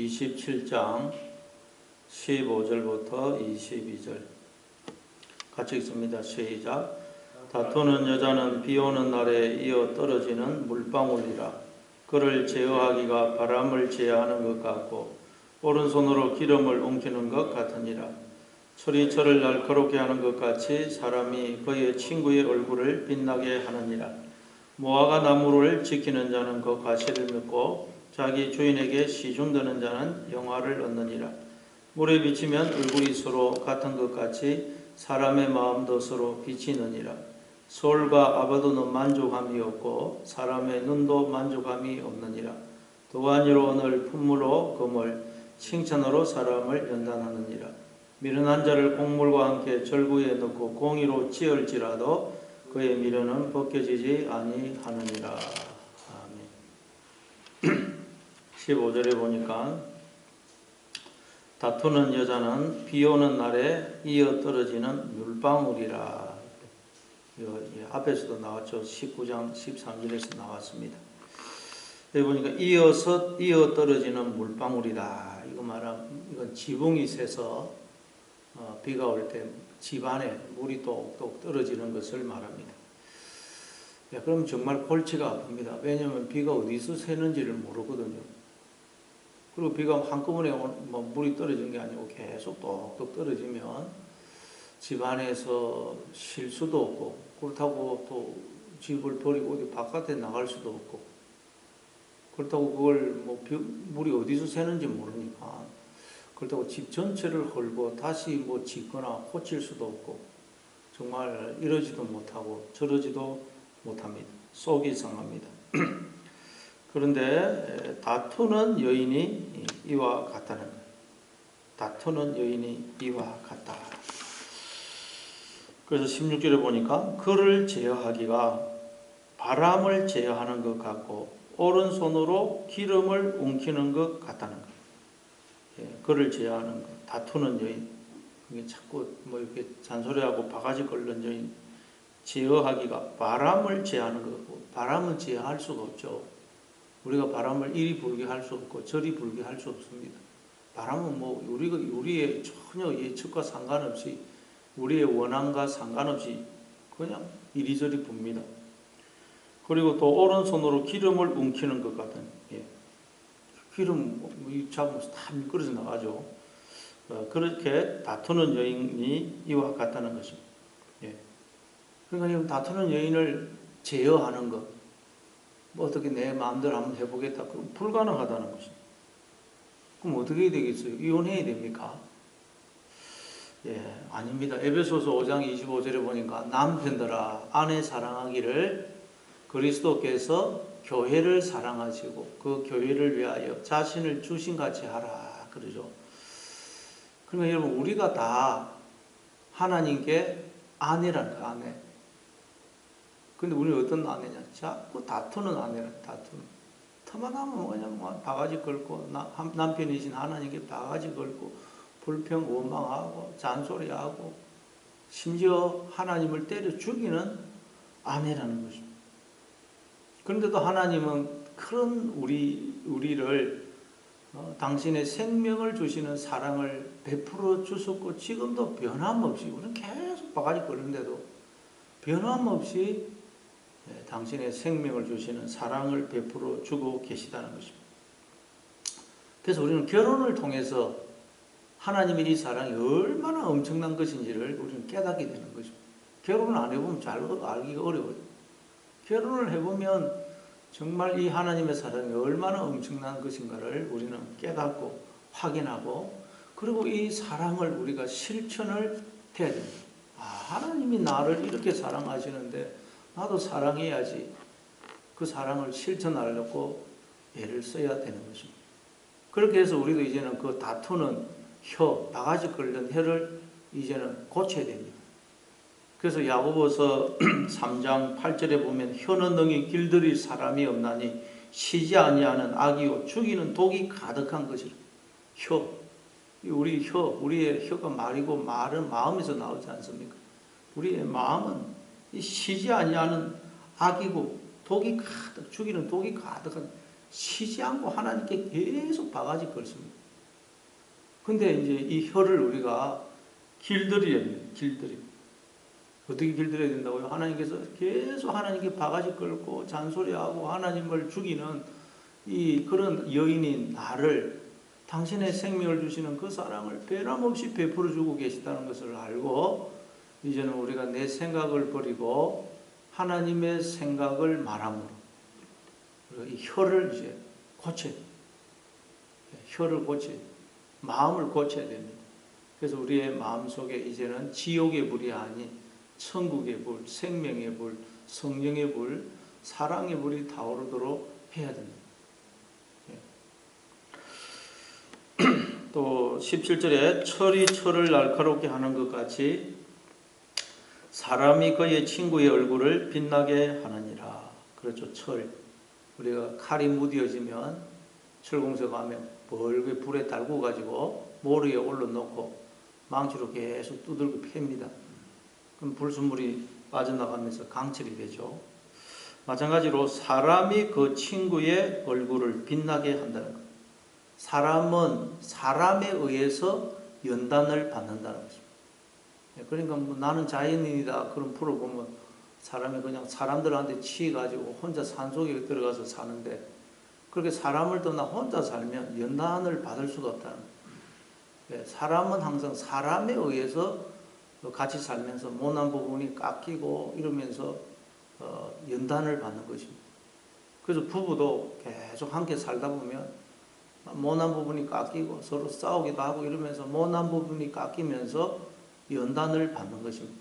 27장 15절부터 22절 같이 읽습니다. 시작. 다투는 여자는 비오는 날에 이어 떨어지는 물방울이라. 그를 제어하기가 바람을 제어하는 것 같고 오른손으로 기름을 옮기는 것 같으니라. 철이 철을 날카롭게 하는 것 같이 사람이 그의 친구의 얼굴을 빛나게 하느니라. 무화과 나무를 지키는 자는 그 과실을 맺고 자기 주인에게 시중드는 자는 영화를 얻느니라. 물에 비치면 얼굴이 서로 같은 것 같이 사람의 마음도 서로 비치느니라. 서울과 아바도는 만족함이 없고 사람의 눈도 만족함이 없느니라. 도가니로 오늘 품무로 금을 칭찬으로 사람을 연단하느니라. 미련한 자를 곡물과 함께 절구에 넣고 공의로 찌을지라도 그의 미련은 벗겨지지 아니하느니라. 아멘. 15절에 보니까 다투는 여자는 비오는 날에 이어 떨어지는 물방울이라. 앞에서도 나왔죠. 19장 13절에서 나왔습니다. 여기 보니까 이어 떨어지는 물방울이다. 이건 지붕이 새서 비가 올 때 집안에 물이 똑똑 떨어지는 것을 말합니다. 그럼 정말 골치가 아픕니다. 왜냐하면 비가 어디서 새는지를 모르거든요. 그리고 비가 한꺼번에 물이 떨어지는 게 아니고 계속 똑똑 떨어지면 집안에서 쉴 수도 없고, 그렇다고 또 집을 버리고 어디 바깥에 나갈 수도 없고, 그렇다고 그걸 물이 어디서 새는지 모르니까 그렇다고 집 전체를 헐고 다시 짓거나 고칠 수도 없고 정말 이러지도 못하고 저러지도 못합니다. 속이 상합니다. 그런데 다투는 여인이 이와 같다는 거예요. 다투는 여인이 이와 같다. 그래서 16절에 보니까 그를 제어하기가 바람을 제어하는 것 같고 오른손으로 기름을 웅키는 것 같다는 거예요. 그를 제어하는 것, 다투는 여인, 자꾸 이렇게 잔소리하고 바가지 긁는 여인, 제어하기가 바람을 제어하는 거고, 바람은 제어할 수가 없죠. 우리가 바람을 이리 불게 할 수 없고 저리 불게 할 수 없습니다. 바람은 우리의 전혀 예측과 상관없이, 우리의 원함과 상관없이 그냥 이리저리 붑니다. 그리고 또 오른손으로 기름을 웅키는 것 같은, 기름 잡으면서 다 미끄러져 나가죠. 그렇게 다투는 여인이 이와 같다는 것입니다. 그러니까 다투는 여인을 제어하는 것, 어떻게 내 마음대로 한번 해보겠다, 그럼 불가능하다는 것입니다. 그럼 어떻게 해야 되겠어요? 이혼해야 됩니까? 아닙니다. 에베소서 5장 25절에 보니까 남편들아 아내 사랑하기를 그리스도께서 교회를 사랑하시고 그 교회를 위하여 자신을 주신같이 하라 그러죠. 그러면 여러분, 우리가 다 하나님께 아내라는 거예요. 아내. 근데 우리는 어떤 아내냐? 자꾸 다투는 아내라. 다투는. 터만 하면 그냥 바가지 걸고, 남편이신 하나님께 바가지 걸고 불평 원망하고 잔소리하고 심지어 하나님을 때려 죽이는 아내라는 것입니다. 그런데도 하나님은 그런 우리를 당신의 생명을 주시는 사랑을 베풀어 주셨고, 지금도 변함없이, 우리는 계속 바가지 긁는데도 변함없이 당신의 생명을 주시는 사랑을 베풀어 주고 계시다는 것입니다. 그래서 우리는 결혼을 통해서 하나님의 이 사랑이 얼마나 엄청난 것인지를 우리는 깨닫게 되는 것입니다. 결혼을 안 해보면 잘 알기가 어려워요. 결혼을 해보면 정말 이 하나님의 사랑이 얼마나 엄청난 것인가를 우리는 깨닫고 확인하고, 그리고 이 사랑을 우리가 실천을 해야 됩니다. 하나님이 나를 이렇게 사랑하시는데 나도 사랑해야지. 그 사랑을 실천하려고 애를 써야 되는 것입니다. 그렇게 해서 우리도 이제는 그 다투는 바가지 긁는 혀를 이제는 고쳐야 됩니다. 그래서 야고보서 3장 8절에 보면 혀는 능히 길들일 사람이 없나니 쉬지 아니하는 악이요 죽이는 독이 가득한 것이라. 우리의 혀가 말이고 말은 마음에서 나오지 않습니까? 우리의 마음은 쉬지 아니하는 악이고 독이 가득, 죽이는 독이 가득한, 쉬지 않고 하나님께 계속 바가지 긁습니다. 근데 이제 이 혀를 우리가 길들여야 됩니다. 어떻게 길들여야 된다고요? 하나님께서 계속 하나님께 바가지 긁고 잔소리하고 하나님을 죽이는 이 그런 여인인 나를 당신의 생명을 주시는 그 사랑을 변함없이 베풀어 주고 계시다는 것을 알고 이제는 우리가 내 생각을 버리고 하나님의 생각을 말함으로 우리가 이 혀를 이제 고쳐야 됩니다. 혀를 고쳐야 됩니다. 마음을 고쳐야 됩니다. 그래서 우리의 마음속에 이제는 지옥의 불이 아닌 천국의 불, 생명의 불, 성령의 불, 사랑의 불이 타오르도록 해야 됩니다. 또 17절에 철이 철을 날카롭게 하는 것 같이 사람이 그의 친구의 얼굴을 빛나게 하느니라. 그렇죠. 철. 우리가 칼이 무뎌지면 철공소 가면 벌게 불에 달고 가지고 모래에 올려놓고 망치로 계속 두들겨 팹니다. 그럼 불순물이 빠져나가면서 강철이 되죠. 마찬가지로 사람이 그 친구의 얼굴을 빛나게 한다는 것. 사람은 사람에 의해서 연단을 받는다는 것입니다. 그러니까 뭐 나는 자연인이다 그런 풀어보면 사람이 그냥 사람들한테 치여가지고 혼자 산속에 들어가서 사는데 그렇게 사람을 떠나 혼자 살면 연단을 받을 수가 없다는 거예요. 사람은 항상 사람에 의해서 같이 살면서 모난 부분이 깎이고 이러면서 연단을 받는 것입니다. 그래서 부부도 계속 함께 살다 보면 모난 부분이 깎이고 서로 싸우기도 하고 이러면서 모난 부분이 깎이면서 연단을 받는 것입니다.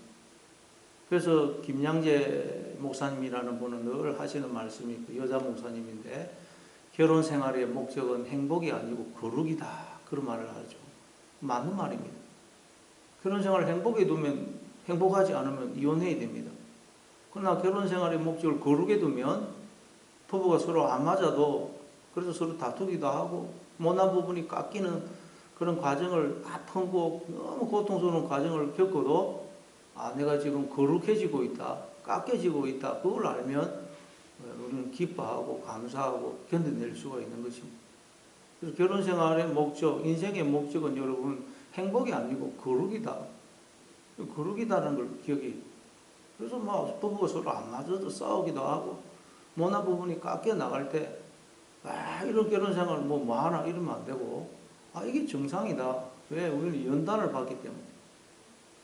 그래서 김양재 목사님이라는 분은 늘 하시는 말씀이 그 여자 목사님인데 결혼 생활의 목적은 행복이 아니고 거룩이다 그런 말을 하죠. 맞는 말입니다. 결혼 생활을 행복에 두면 행복하지 않으면 이혼해야 됩니다. 그러나 결혼 생활의 목적을 거룩에 두면 부부가 서로 안 맞아도 그래서 서로 다투기도 하고 모난 부분이 깎이는 그런 과정을 아픈 거 너무 고통스러운 과정을 겪어도 내가 지금 거룩해지고 있다, 깎여지고 있다 그걸 알면 우리는 기뻐하고 감사하고 견뎌낼 수가 있는 것입니다. 그래서 결혼 생활의 목적, 인생의 목적은 여러분 행복이 아니고 거룩이다. 거룩이다라는 걸 기억해요. 그래서 막 부부가 서로 안 맞아도 싸우기도 하고 모난 부분이 깎여 나갈 때 이런 결혼 생활 뭐 하나 이러면 안 되고 이게 정상이다. 왜? 우리는 연단을 받기 때문에.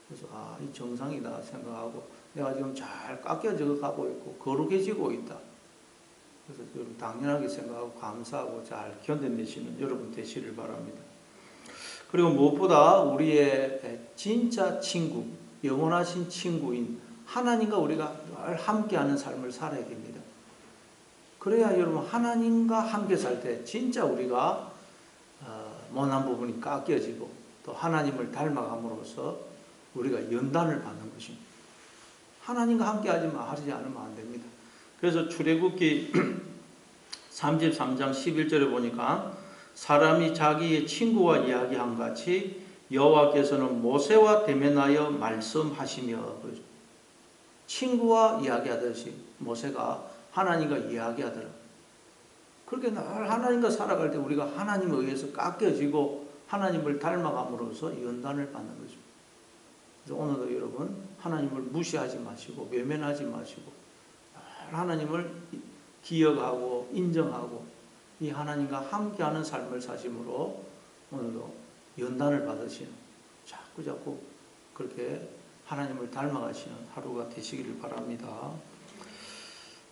그래서 이 정상이다 생각하고 내가 지금 잘 깎여져 가고 있고 거룩해지고 있다. 그래서 여러분 당연하게 생각하고 감사하고 잘 견뎌내시는 여러분 되시길 바랍니다. 그리고 무엇보다 우리의 진짜 친구, 영원하신 친구인 하나님과 우리가 늘 함께하는 삶을 살아야 됩니다. 그래야 여러분 하나님과 함께 살 때 진짜 우리가 모난 부분이 깎여지고 또 하나님을 닮아감으로써 우리가 연단을 받는 것입니다. 하나님과 함께 하지 않으면 안 됩니다. 그래서 출애굽기 33장 11절에 보니까 사람이 자기의 친구와 이야기한 같이 여호와께서는 모세와 대면하여 말씀하시며 친구와 이야기하듯이 모세가 하나님과 이야기하더라. 그렇게 늘 하나님과 살아갈 때 우리가 하나님에 의해서 깎여지고 하나님을 닮아감으로써 연단을 받는 것입니다. 그래서 오늘도 여러분 하나님을 무시하지 마시고 외면하지 마시고 하나님을 기억하고 인정하고 이 하나님과 함께하는 삶을 사심으로 오늘도 연단을 받으시는 자꾸 그렇게 하나님을 닮아가시는 하루가 되시기를 바랍니다.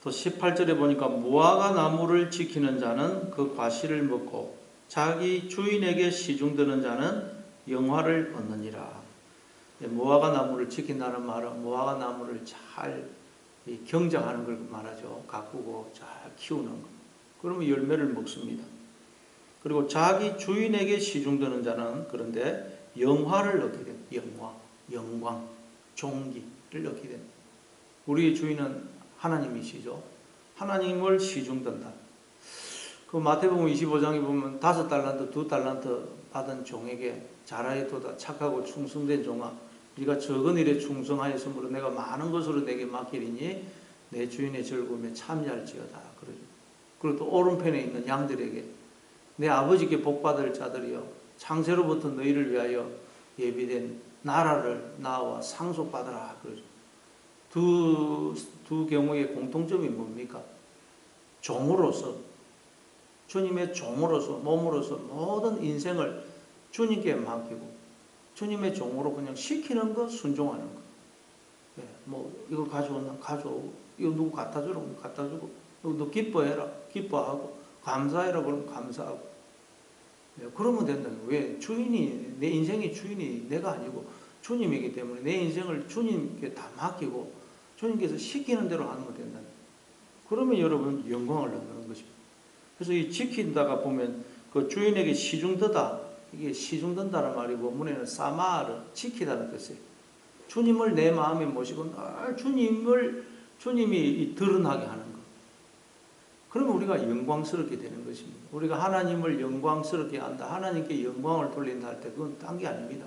또 18절에 보니까 무화과 나무를 지키는 자는 그 과실을 먹고 자기 주인에게 시중드는 자는 영화를 얻느니라. 무화과 나무를 지킨다는 말은 무화과 나무를 잘 경작하는 걸 말하죠. 가꾸고 잘 키우는 것. 그러면 열매를 먹습니다. 그리고 자기 주인에게 시중드는 자는 그런데 영화를 얻게 됩니다. 영광, 존귀를 얻게 됩니다. 우리의 주인은 하나님이시죠. 하나님을 시중든다. 그 마태복음 25장에 보면 5달란트, 2달란트 받은 종에게 잘하였도다. 착하고 충성된 종아, 네가 적은 일에 충성하였으므로 내가 많은 것으로 내게 맡기리니 내 주인의 즐거움에 참여할지어다. 그러죠. 그리고 또 오른편에 있는 양들에게 내 아버지께 복받을 자들이여 창세로부터 너희를 위하여 예비된 나라를 나와 상속받으라. 그러죠. 두 경우의 공통점이 뭡니까? 종으로서, 주님의 종으로서, 몸으로서 모든 인생을 주님께 맡기고 주님의 종으로 그냥 시키는 거 순종하는 거. 예, 뭐 이거 가져오나 가져오고, 이거 누구 갖다 주라고 갖다 주고, 너 기뻐해라 기뻐하고, 감사해라 그러면 감사하고. 예, 그러면 된다. 왜? 주인이, 내 인생의 주인이 내가 아니고 주님이기 때문에 내 인생을 주님께 다 맡기고 주님께서 시키는 대로 하는 거 된다. 그러면 여러분 영광을 얻는 것입니다. 그래서 이 지킨다가 보면 그 주인에게 시중드다, 이게 시중든다는 말이 원문에는 사마르, 지키다는 뜻이에요. 주님을 내 마음에 모시고 늘 주님이 드러나게 하는 것. 그러면 우리가 영광스럽게 되는 것입니다. 우리가 하나님을 영광스럽게 한다, 하나님께 영광을 돌린다 할 때 그건 딴 게 아닙니다.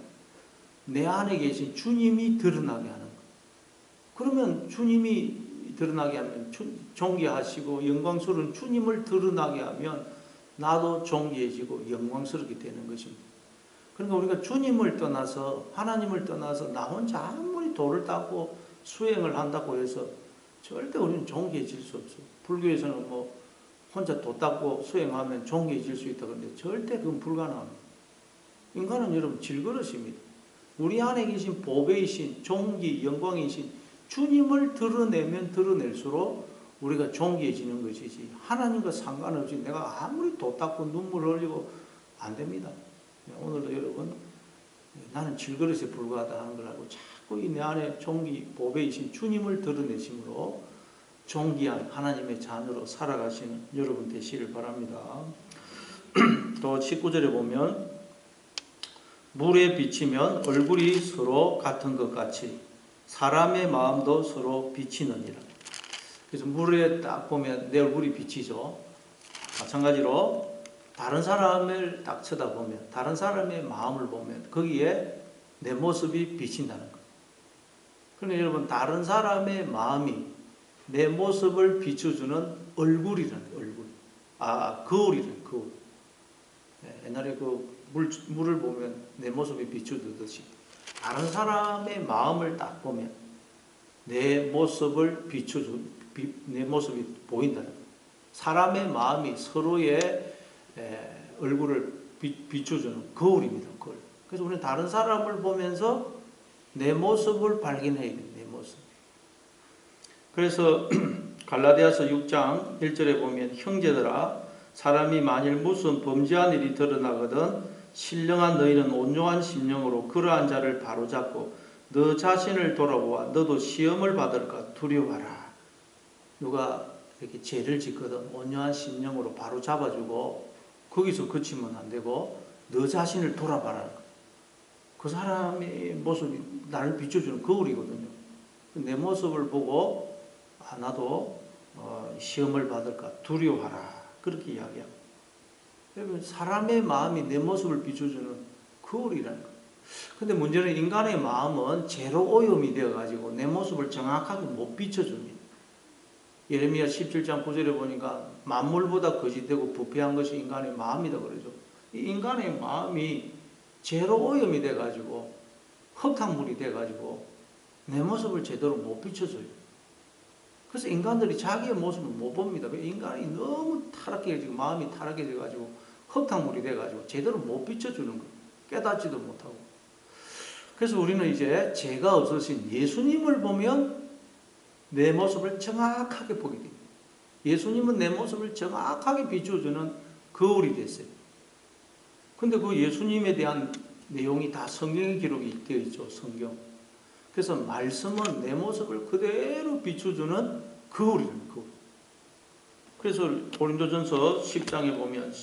내 안에 계신 주님이 드러나게 하는 것. 그러면 주님이 드러나게 하면 존귀하시고 영광스러운 주님을 드러나게 하면 나도 존귀해지고 영광스럽게 되는 것입니다. 그러니까 우리가 주님을 떠나서, 하나님을 떠나서 나 혼자 아무리 도를 닦고 수행을 한다고 해서 절대 우리는 존귀해질 수 없어요. 불교에서는 뭐 혼자 도 닦고 수행하면 존귀해질 수 있다 그러는데 절대 그건 불가능합니다. 인간은 여러분 질그릇입니다. 우리 안에 계신 보배이신 존귀, 영광이신 주님을 드러내면 드러낼수록 우리가 존귀해지는 것이지, 하나님과 상관없이 내가 아무리 도 닦고 눈물을 흘리고 안 됩니다. 오늘도 여러분, 나는 질그릇에 불과하다 하는 걸 알고 자꾸 이 내 안에 존귀, 보배이신 주님을 드러내심으로 존귀한 하나님의 자녀로 살아가시는 여러분 되시를 바랍니다. 또 19절에 보면 물에 비치면 얼굴이 서로 같은 것 같이 사람의 마음도 서로 비치느니라. 그래서 물에 딱 보면 내 얼굴이 비치죠. 마찬가지로 다른 사람을 딱 쳐다보면, 다른 사람의 마음을 보면 거기에 내 모습이 비친다는 것. 그런데 여러분, 다른 사람의 마음이 내 모습을 비춰주는 얼굴이라는 거예요. 얼굴. 거울이라는 거울. 옛날에 그 물을 보면 내 모습이 비춰주듯이 다른 사람의 마음을 딱 보면 내 모습을 내 모습이 보인다는 거예요. 사람의 마음이 서로의 얼굴을 비춰주는 거울입니다. 거울. 그래서 우리는 다른 사람을 보면서 내 모습을 발견해야 돼요. 내 모습. 그래서 갈라디아서 6장 1절에 보면 형제들아, 사람이 만일 무슨 범죄한 일이 드러나거든 신령한 너희는 온유한 심령으로 그러한 자를 바로잡고 너 자신을 돌아보아 너도 시험을 받을까 두려워하라. 누가 이렇게 죄를 짓거든 온유한 심령으로 바로 잡아주고 거기서 그치면 안 되고 너 자신을 돌아봐라. 그 사람의 모습이 나를 비춰주는 거울이거든요. 내 모습을 보고 나도 시험을 받을까 두려워하라. 그렇게 이야기합니다. 여러분, 사람의 마음이 내 모습을 비춰주는 거울이라는 거예요. 근데 문제는 인간의 마음은 죄로 오염이 되어가지고 내 모습을 정확하게 못 비춰줍니다. 예레미야 17장 9절에 보니까 만물보다 거짓되고 부패한 것이 인간의 마음이다 그러죠. 이 인간의 마음이 죄로 오염이 돼가지고 흙탕물이 돼가지고 내 모습을 제대로 못 비춰줘요. 그래서 인간들이 자기의 모습을 못 봅니다. 인간이 너무 타락해지고 마음이 타락해져가지고 흙탕물이 돼가지고 제대로 못 비춰주는 거예요. 깨닫지도 못하고. 그래서 우리는 이제 죄가 없으신 예수님을 보면 내 모습을 정확하게 보게 됩니다. 예수님은 내 모습을 정확하게 비춰주는 거울이 됐어요. 근데 그 예수님에 대한 내용이 다 성경에 기록이 되어 있죠. 성경. 그래서 말씀은 내 모습을 그대로 비춰주는 거울이라는 거울. 그래서 고린도전서 10장에 보면,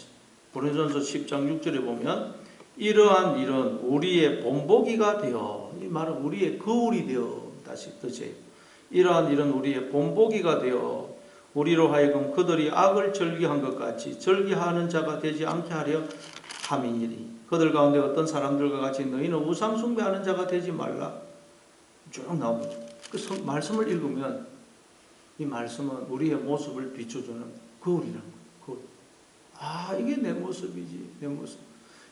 고린도전서 10장 6절에 보면 이러한 일은 우리의 본보기가 되어, 이 말은 우리의 거울이 되어 다시 뜻이에요. 이러한 일은 우리의 본보기가 되어 우리로 하여금 그들이 악을 절기한 것 같이 절기하는 자가 되지 않게 하려 함이니리. 그들 가운데 어떤 사람들과 같이 너희는 우상 숭배하는 자가 되지 말라. 쭉 나옵니다. 그 말씀을 읽으면 이 말씀은 우리의 모습을 비춰주는 거울이라는 거예요. 아, 이게 내 모습이지, 내 모습.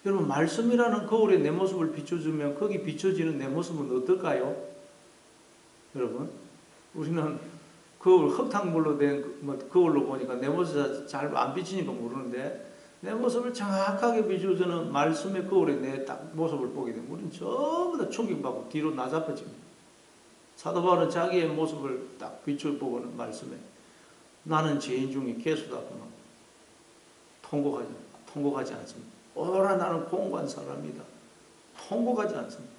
여러분, 말씀이라는 거울에 내 모습을 비춰주면 거기 비춰지는 내 모습은 어떨까요? 여러분, 우리는 거울, 흙탕물로 된 거울로 보니까 내 모습이 잘 안 비치니까 모르는데, 내 모습을 정확하게 비춰주는 말씀의 거울에 내 딱 모습을 보게 되면 우리는 전부 다 충격받고 뒤로 나잡혀집니다. 사도 바울은 자기의 모습을 딱 비춰보고는 말씀에 나는 죄인 중에 괴수다구나. 통곡하지 않습니다. 오라 나는 공고한 사람이다. 통곡하지 않습니다.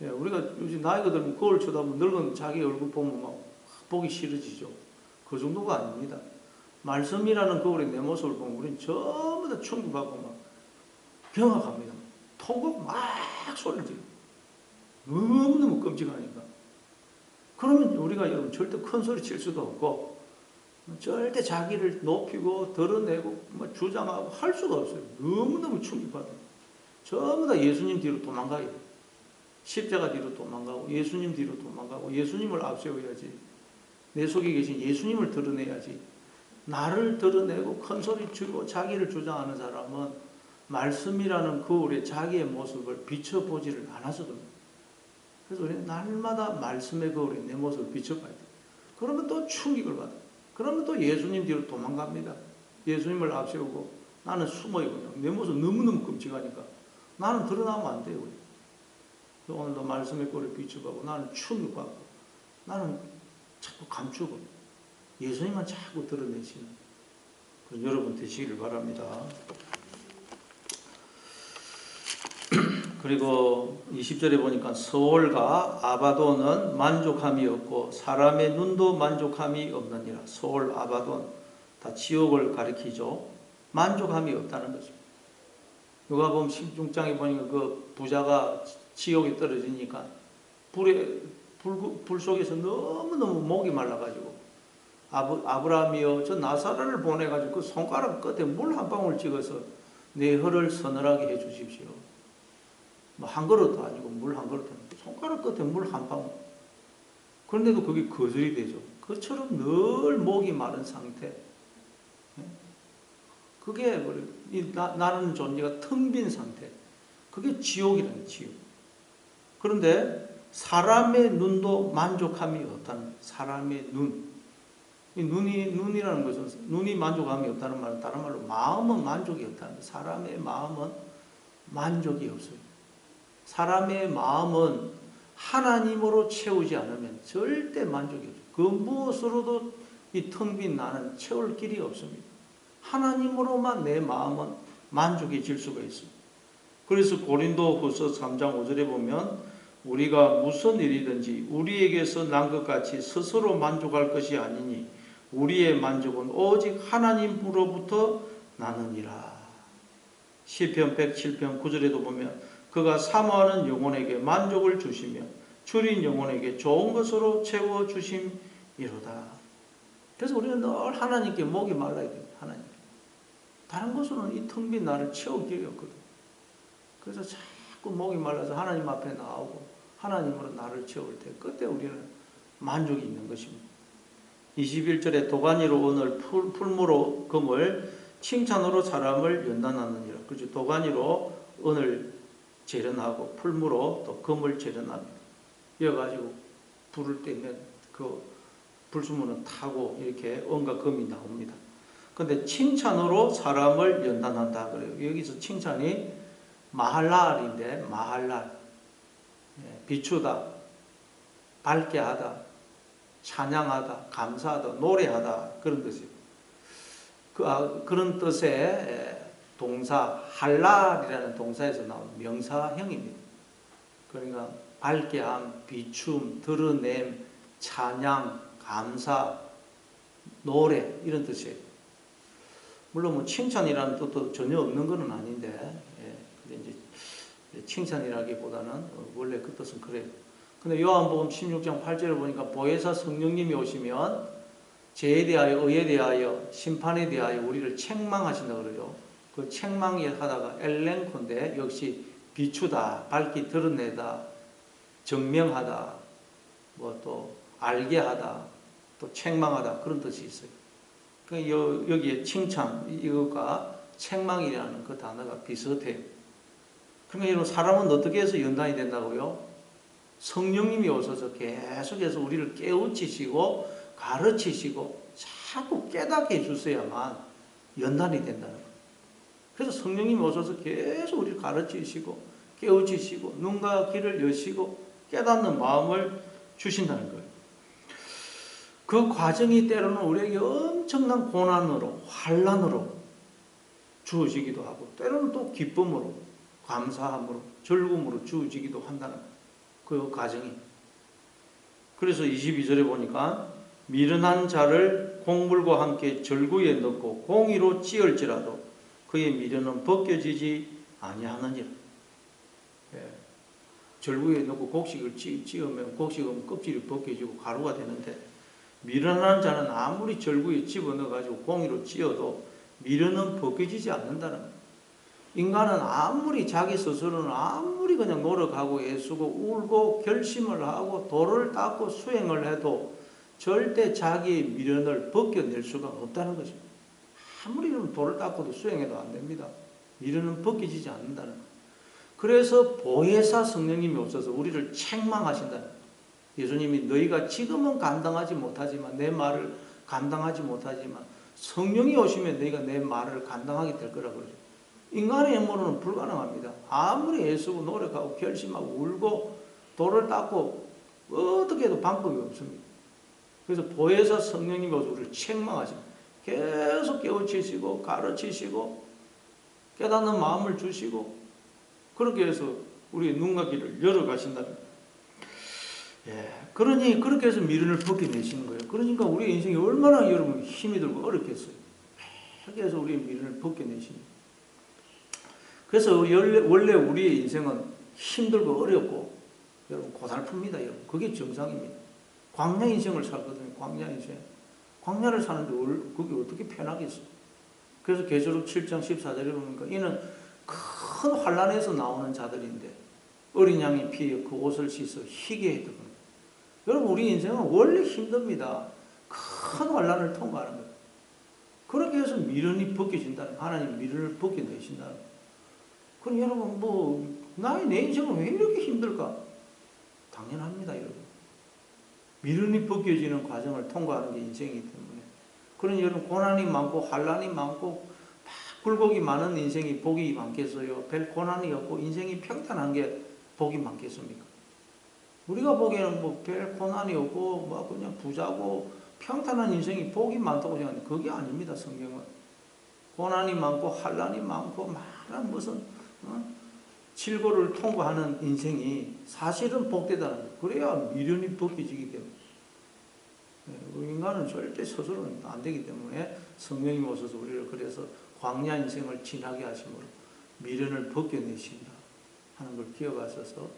예, 우리가 요즘 나이가 들면 거울 쳐다보면 늙은 자기 얼굴 보면 막 보기 싫어지죠. 그 정도가 아닙니다. 말씀이라는 거울에 내 모습을 보면 우리는 전부 다 충격받고 막 경악합니다. 통곡 막 소리를 지르고 너무너무 끔찍하니까. 그러면 우리가 여러분 절대 큰 소리 칠 수도 없고 절대 자기를 높이고 드러내고 주장하고 할 수가 없어요. 너무너무 충격받아요. 전부 다 예수님 뒤로 도망가요. 십자가 뒤로 도망가고 예수님 뒤로 도망가고 예수님을 앞세워야지. 내 속에 계신 예수님을 드러내야지. 나를 드러내고 큰 소리 치고 자기를 주장하는 사람은 말씀이라는 거울에 자기의 모습을 비춰보지를 않아서 그럽니다. 그래서 우리는 날마다 말씀의 거울에 내 모습을 비춰봐야 돼요. 그러면 또 충격을 받아요. 그러면 또 예수님 뒤로 도망갑니다. 예수님을 앞세우고 나는 숨어요. 그냥. 내 모습 너무너무 끔찍하니까 나는 드러나면 안 돼요. 오늘도 말씀의 꼴을 비춰보고 나는 충격받고 나는 자꾸 감추고 예수님만 자꾸 드러내시는 그런 여러분 되시기를 바랍니다. 그리고 20절에 보니까 서올과 아바돈은 만족함이 없고 사람의 눈도 만족함이 없느니라. 서올, 아바돈 다 지옥을 가리키죠. 만족함이 없다는 거죠. 누가복음 16장에 보니까 그 부자가 지옥에 떨어지니까 불 속에서 너무너무 목이 말라가지고 아브라함이여 저 나사로를 보내가지고 그 손가락 끝에 물 한 방울 찍어서 내 혀를 서늘하게 해주십시오. 뭐 한 그릇도 아니고 물 한 그릇도 아니고 손가락 끝에 물 한 방울. 그런데도 그게 거절이 되죠. 그처럼 늘 목이 마른 상태. 그게 나라는 존재가 텅 빈 상태. 그게 지옥이라는 지옥. 그런데 사람의 눈도 만족함이 없다는 사람의 눈. 이 눈이라는 것은 눈이 만족함이 없다는 말은 다른 말로 마음은 만족이 없다는 거예요. 사람의 마음은 만족이 없어요. 사람의 마음은 하나님으로 채우지 않으면 절대 만족이 없어요. 그 무엇으로도 이 텅 빈 나는 채울 길이 없습니다. 하나님으로만 내 마음은 만족해질 수가 있습니다. 그래서 고린도후서 3장 5절에 보면 우리가 무슨 일이든지 우리에게서 난 것 같이 스스로 만족할 것이 아니니 우리의 만족은 오직 하나님으로부터 나느니라. 시편 107편 9절에도 보면 그가 사모하는 영혼에게 만족을 주시며 줄인 영혼에게 좋은 것으로 채워주심이로다. 그래서 우리는 늘 하나님께 목이 말라야 됩니다. 하나님. 다른 것으로는 이 텅 빈 나를 채울 길이 없거든. 그래서 자꾸 목이 말라서 하나님 앞에 나오고 하나님으로 나를 채울 때 그때 우리는 만족이 있는 것입니다. 21절에 도가니로 오늘 풀무로 금을 칭찬으로 사람을 연단하느니라. 그렇죠. 도가니로 오늘 재련하고 풀무로 또 금을 재련합니다. 이어가지고 불을 떼면 그 불수문은 타고 이렇게 온갖 금이 나옵니다. 근데 칭찬으로 사람을 연단한다 그래요. 여기서 칭찬이 마할랄인데 마할랄 비추다, 밝게 하다, 찬양하다, 감사하다, 노래하다 그런 뜻이에요. 그런 뜻의 동사 할랄이라는 동사에서 나온 명사형입니다. 그러니까 밝게 함, 비춤, 드러냄, 찬양, 감사, 노래 이런 뜻이에요. 물론 뭐 칭찬이라는 뜻도 전혀 없는 것은 아닌데, 근데 이제 칭찬이라기보다는 원래 그 뜻은 그래요. 근데 요한복음 16장 8절을 보니까 보혜사 성령님이 오시면 죄에 대하여, 의에 대하여, 심판에 대하여 우리를 책망하신다 그러죠. 그 책망이 하다가 엘렌코인데 역시 비추다, 밝히 드러내다, 증명하다, 뭐 또 알게 하다, 또 책망하다 그런 뜻이 있어요. 여기에 칭찬, 이것과 책망이라는 그 단어가 비슷해요. 그러니까 여러분, 사람은 어떻게 해서 연단이 된다고요? 성령님이 오셔서 계속해서 우리를 깨우치시고 가르치시고 자꾸 깨닫게 해주셔야만 연단이 된다는 거예요. 그래서 성령님이 오셔서 계속 우리를 가르치시고 깨우치시고 눈과 귀를 여시고 깨닫는 마음을 주신다는 거예요. 그 과정이 때로는 우리에게 엄청난 고난으로, 환난으로 주어지기도 하고, 때로는 또 기쁨으로, 감사함으로, 즐거움으로 주어지기도 한다는 그 과정이. 그래서 22절에 보니까 미련한 자를 곡물과 함께 절구에 넣고 공의로 찌을지라도 그의 미련은 벗겨지지 아니하느니라. 예. 절구에 넣고 곡식을 찌으면 곡식은 껍질이 벗겨지고 가루가 되는데, 미련한 자는 아무리 절구에 집어넣어가지고 공의로 찌어도 미련은 벗겨지지 않는다는 거예요. 인간은 아무리 자기 스스로는 아무리 그냥 노력하고 애쓰고 울고 결심을 하고 도를 닦고 수행을 해도 절대 자기의 미련을 벗겨낼 수가 없다는 것입니다. 아무리 돌을 닦고도 수행해도 안 됩니다. 미련은 벗겨지지 않는다는 거예요. 그래서 보혜사 성령님이 오셔서 우리를 책망하신다는 거예요. 예수님이 너희가 지금은 감당하지 못하지만, 내 말을 감당하지 못하지만 성령이 오시면 너희가 내 말을 감당하게 될 거라고 그러죠. 인간의 영으로는 불가능합니다. 아무리 애쓰고 노력하고 결심하고 울고 돌을 닦고 어떻게 해도 방법이 없습니다. 그래서 보혜사 성령님이 오셔서 우리를 책망하십니다. 계속 깨우치시고 가르치시고 깨닫는 마음을 주시고 그렇게 해서 우리의 눈과 귀를 열어가신다는 거예요. 예, 그러니 그렇게 해서 미련을 벗겨내시는 거예요. 그러니까 우리 인생이 얼마나 여러분 힘이 들고 어렵겠어요. 그렇게 해서 우리의 미련을 벗겨내십니다. 그래서 원래 우리의 인생은 힘들고 어렵고 여러분 고달픕니다. 여러분 그게 정상입니다. 광야 인생을 살거든요. 광야 인생. 광야를 사는데 그게 어떻게 편하겠어요. 그래서 계시록 7장 14절에 보니까 이는 큰 환란에서 나오는 자들인데 어린 양의 피에 그 옷을 씻어 희게 했던. 여러분 우리 인생은 원래 힘듭니다. 큰 환란을 통과하는 거예요. 그렇게 해서 미련이 벗겨진다는 거예요. 하나님 미련을 벗겨내신다는 거예요. 그럼 여러분 내 인생은 왜 이렇게 힘들까? 당연합니다. 여러분 미련이 벗겨지는 과정을 통과하는 게 인생이기 때문에. 그러니 여러분 고난이 많고 환란이 많고 굴곡이 많은 인생이 복이 많겠어요? 별 고난이 없고 인생이 평탄한 게 복이 많겠습니까? 우리가 보기에는 별 고난이 없고 그냥 부자고 평탄한 인생이 복이 많다고 생각하는데 그게 아닙니다. 성경은 고난이 많고 환란이 많고 많은 무슨 질고를 통과하는 인생이 사실은 복되다는 거예요. 그래야 미련이 벗겨지기 때문에. 우리 인간은 절대 스스로는 안 되기 때문에 성령이 오셔서 우리를 그래서 광야 인생을 지나게 하심으로 미련을 벗겨내신다 하는 걸 기억하셔서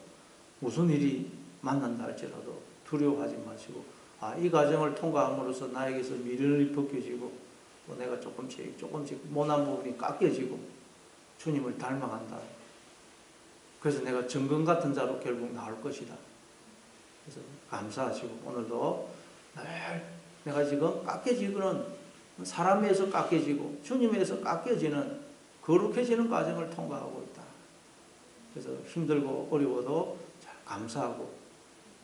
무슨 일이 만난다 할지라도 두려워하지 마시고 이 과정을 통과함으로써 나에게서 미련이 벗겨지고 또 내가 조금씩 못난 부분이 깎여지고 주님을 닮아간다. 그래서 내가 정금 같은 자로 결국 나올 것이다. 그래서 감사하시고 오늘도 늘 내가 지금 깎여지고는 사람에서 깎여지고 주님에서 깎여지는 거룩해지는 과정을 통과하고 있다. 그래서 힘들고 어려워도 잘 감사하고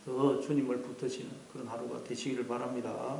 더 주님을 붙드시는 그런 하루가 되시기를 바랍니다.